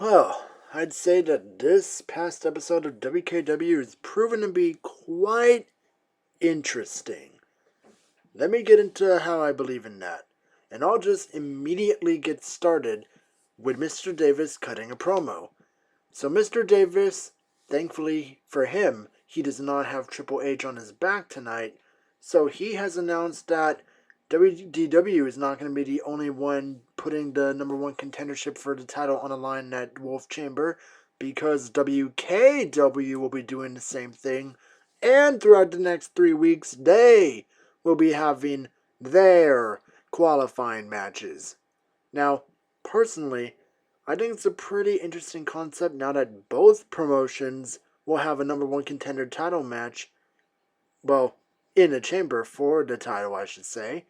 Well, I'd say that this past episode of WKW has proven to be quite interesting. Let me get into how I believe in that. And I'll just immediately get started with Mr. Davis cutting a promo. So, Mr. Davis, thankfully for him, he does not have Triple H on his back tonight. So, he has announced that WDW is not going to be the only one putting the number one contendership for the title on the line at Wolf Chamber, because WKW will be doing the same thing. And throughout the next 3 weeks, they will be having their qualifying matches. Now, personally, I think it's a pretty interesting concept now that both promotions will have a number one contender title match. Well, in the chamber for the title, I should say.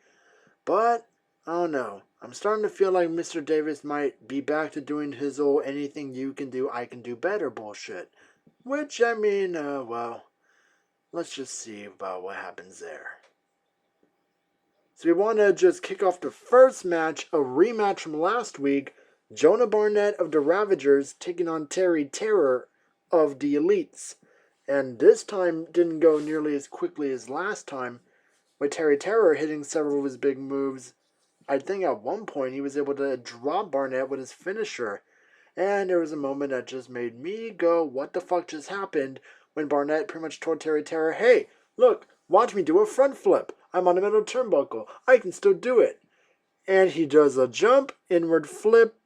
But, I don't know. I'm starting to feel like Mr. Davis might be back to doing his old anything you can do, I can do better bullshit. Which, I mean, well, let's just see about what happens there. So we want to just kick off the first match, a rematch from last week. Jonah Barnett of the Ravagers taking on Terry Terror of the Elites. And this time didn't go nearly as quickly as last time, with Terry Terror hitting several of his big moves. I think at one point he was able to drop Barnett with his finisher. And there was a moment that just made me go, what the fuck just happened? When Barnett pretty much told Terry Terror, hey, look, watch me do a front flip. I'm on the middle turnbuckle. I can still do it. And he does a jump, inward flip,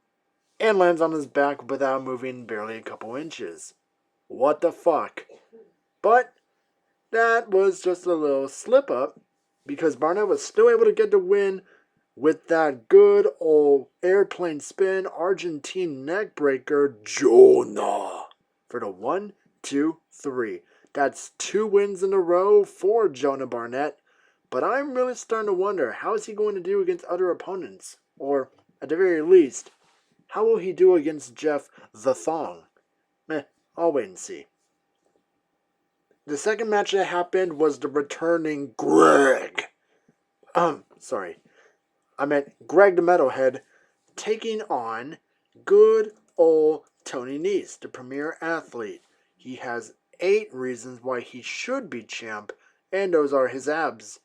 and lands on his back without moving barely a couple inches. What the fuck? But that was just a little slip up, because Barnett was still able to get the win with that good old airplane spin Argentine neckbreaker Jonah for the 1, 2, 3. That's 2 wins in a row for Jonah Barnett. But I'm really starting to wonder, how is he going to do against other opponents? Or, at the very least, how will he do against Jeff the Thong? I'll wait and see. The second match that happened was the returning Greg. Sorry. I meant Greg the Meadowhead taking on good old Tony Nese, the premier athlete. He has 8 reasons why he should be champ, and those are his abs.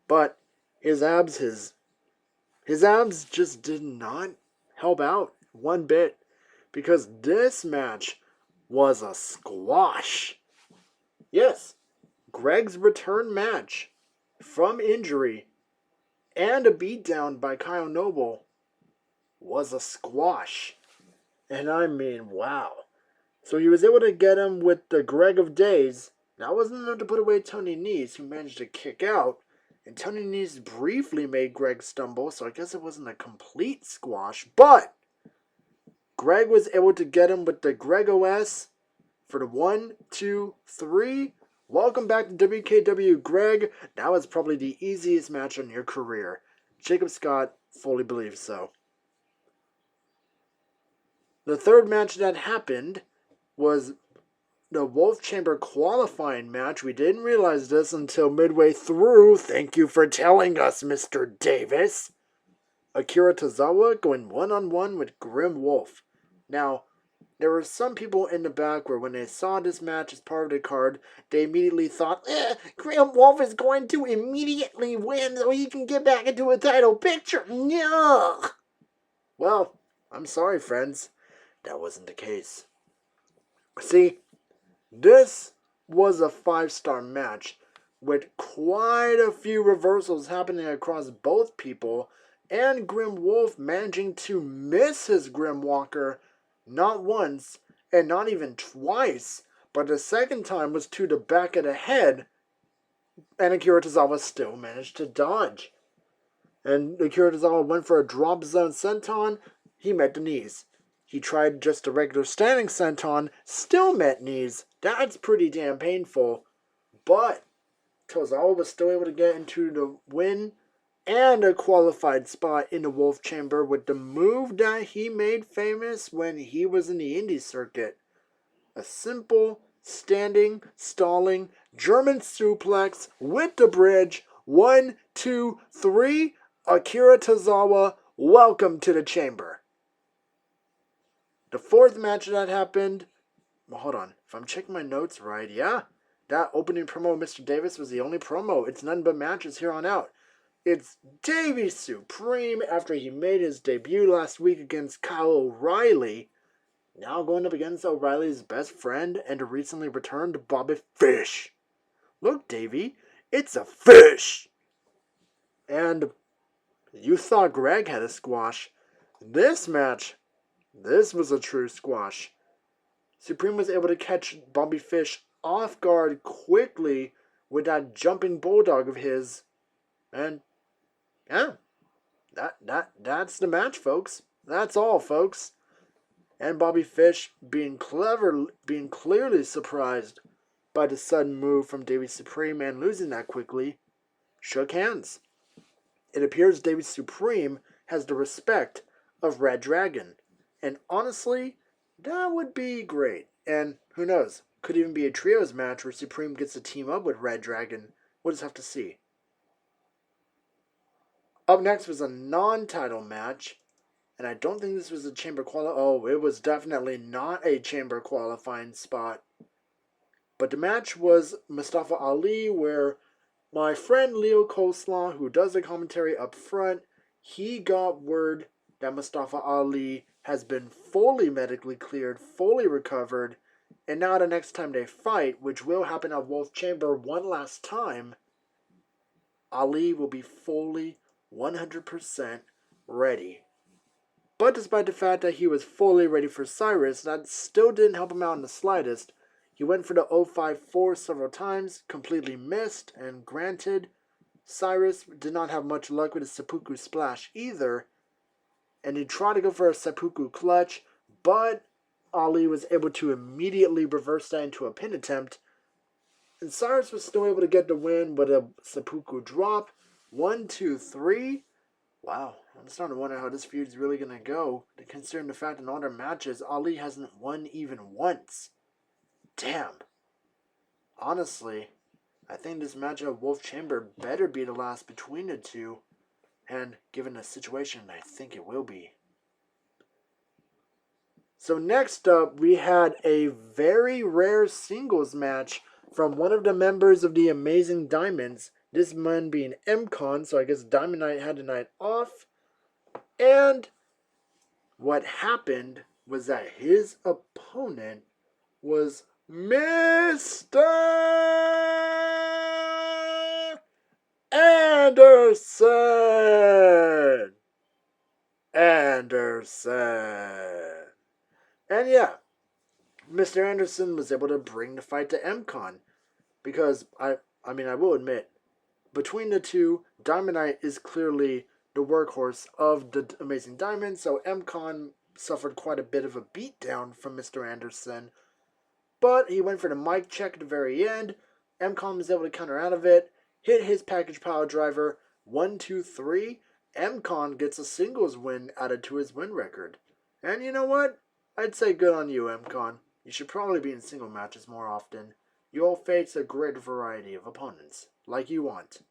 But his abs just did not help out one bit, because this match was a squash. Yes, Greg's return match from injury and a beatdown by Kyle Noble was a squash. And I mean, wow. So he was able to get him with the Greg of Days. That wasn't enough to put away Tony Nese, who managed to kick out. And Tony Nese briefly made Greg stumble, so I guess it wasn't a complete squash. But Greg was able to get him with the Greg OS for the 1, 2, 3. Welcome back to WKW, Greg. That was probably the easiest match in your career. Jacob Scott fully believes so. The third match that happened was the Wolf Chamber qualifying match. We didn't realize this until midway through. Thank you for telling us, Mr. Davis. Akira Tozawa going one-on-one with Grim Wolf. Now, there were some people in the back where when they saw this match as part of the card, they immediately thought, Grim Wolf is going to immediately win so he can get back into a title picture. No! Well, I'm sorry, friends. That wasn't the case. See, this was a 5-star match with quite a few reversals happening across both people, and Grim Wolf managing to miss his Grim Walker not once, and not even twice, but the second time was to the back of the head, and Akira Tozawa still managed to dodge. And Akira Tozawa went for a drop zone senton, he met the knees. He tried just a regular standing senton, still met knees. That's pretty damn painful. But Tozawa was still able to get into the win and a qualified spot in the Wolf Chamber with the move that he made famous when he was in the indie circuit. A simple, standing, stalling, German suplex with the bridge. 1, 2, 3. Akira Tozawa, welcome to the chamber. The fourth match that happened, well, hold on. If I'm checking my notes right, yeah, that opening promo of Mr. Davis was the only promo. It's none but matches here on out. It's Davey Supreme after he made his debut last week against Kyle O'Reilly. Now going up against O'Reilly's best friend and a recently returned Bobby Fish. Look, Davey, it's a fish! And you thought Greg had a squash. This match, this was a true squash. Supreme was able to catch Bobby Fish off guard quickly with that jumping bulldog of his. And yeah, that's the match, folks. That's all, folks. And Bobby Fish, being clearly surprised by the sudden move from Davey Supreme and losing that quickly, shook hands. It appears Davey Supreme has the respect of Red Dragon. And honestly, that would be great. And who knows, could even be a trios match where Supreme gets to team up with Red Dragon. We'll just have to see. Up next was a non-title match. And I don't think this was a chamber it was definitely not a chamber qualifying spot. But the match was Mustafa Ali, where my friend Leo Coleslaw, who does the commentary up front, he got word that Mustafa Ali has been fully medically cleared, fully recovered, and now the next time they fight, which will happen at Wolf Chamber one last time, Ali will be fully 100% ready. But despite the fact that he was fully ready for Cyrus, that still didn't help him out in the slightest. He went for the 054 several times, completely missed, and granted, Cyrus did not have much luck with his seppuku splash either, and he tried to go for a seppuku clutch, but Ali was able to immediately reverse that into a pin attempt, and Cyrus was still able to get the win with a seppuku drop. 1, 2, 3. Wow, I'm starting to wonder how this feud is really going to go, considering the fact in all their matches, Ali hasn't won even once. Damn. Honestly, I think this match at Wolf Chamber better be the last between the two, and given the situation, I think it will be. So next up, we had a very rare singles match from one of the members of the Amazing Diamonds, this man being MCon, so I guess Diamond Knight had a night off. And what happened was that his opponent was Mr. Anderson. And yeah, Mr. Anderson was able to bring the fight to MCon. Because, I will admit, between the two, Diamond Knight is clearly the workhorse of the Amazing Diamond, so MCon suffered quite a bit of a beatdown from Mr. Anderson. But he went for the mic check at the very end. MCon was able to counter out of it, hit his package power driver, 1, 2, 3. MCon gets a singles win added to his win record. And you know what? I'd say good on you, MCon. You should probably be in single matches more often. You'll face a great variety of opponents, like you want.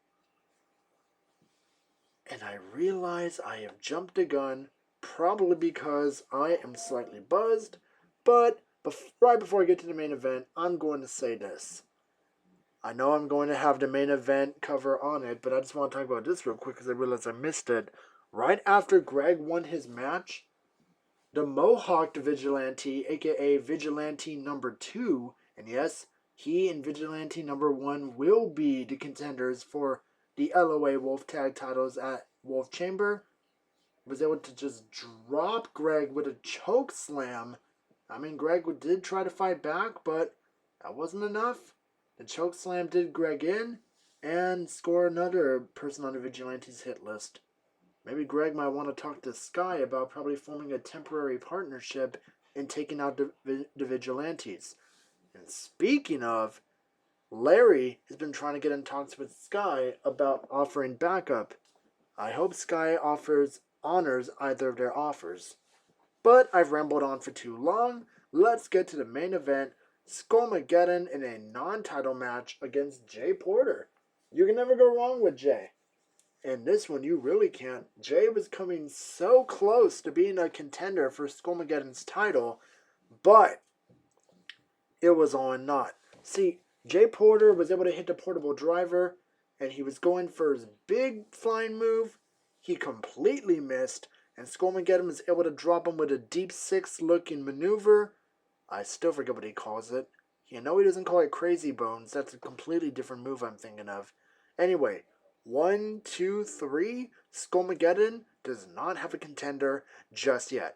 And I realize I have jumped the gun, probably because I am slightly buzzed, but right before I get to the main event, I'm going to say this. I know I'm going to have the main event cover on it, but I just want to talk about this real quick because I realized I missed it. Right after Greg won his match, the Mohawked Vigilante, aka Vigilante number 2, and yes, he and Vigilante number 1 will be the contenders for the LOA Wolf Tag titles at Wolf Chamber, was able to just drop Greg with a choke slam. Greg did try to fight back, but that wasn't enough. The choke slam did Greg in and score another person on the Vigilante's hit list. Maybe Greg might want to talk to Sky about probably forming a temporary partnership and taking out the Vigilantes. And speaking of, Larry has been trying to get in talks with Sky about offering backup. I hope Sky honors either of their offers. But I've rambled on for too long. Let's get to the main event. Skullmageddon in a non-title match against Jay Porter. You can never go wrong with Jay. in this one, you really can't. Jay was coming so close to being a contender for Skullmageddon's title, but it was all in naught. See, Jay Porter was able to hit the portable driver, and he was going for his big flying move. He completely missed, and Skullmageddon was able to drop him with a deep six looking maneuver. I still forget what he calls it. You know he doesn't call it Crazy Bones. That's a completely different move I'm thinking of. Anyway, 1, 2, 3. Skullmageddon does not have a contender just yet.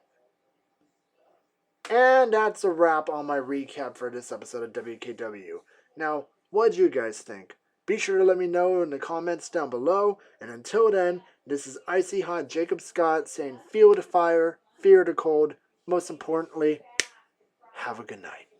And that's a wrap on my recap for this episode of WKW. Now, what do you guys think? Be sure to let me know in the comments down below. And until then, this is Icy Hot Jacob Scott saying feel the fire, fear the cold. Most importantly, have a good night.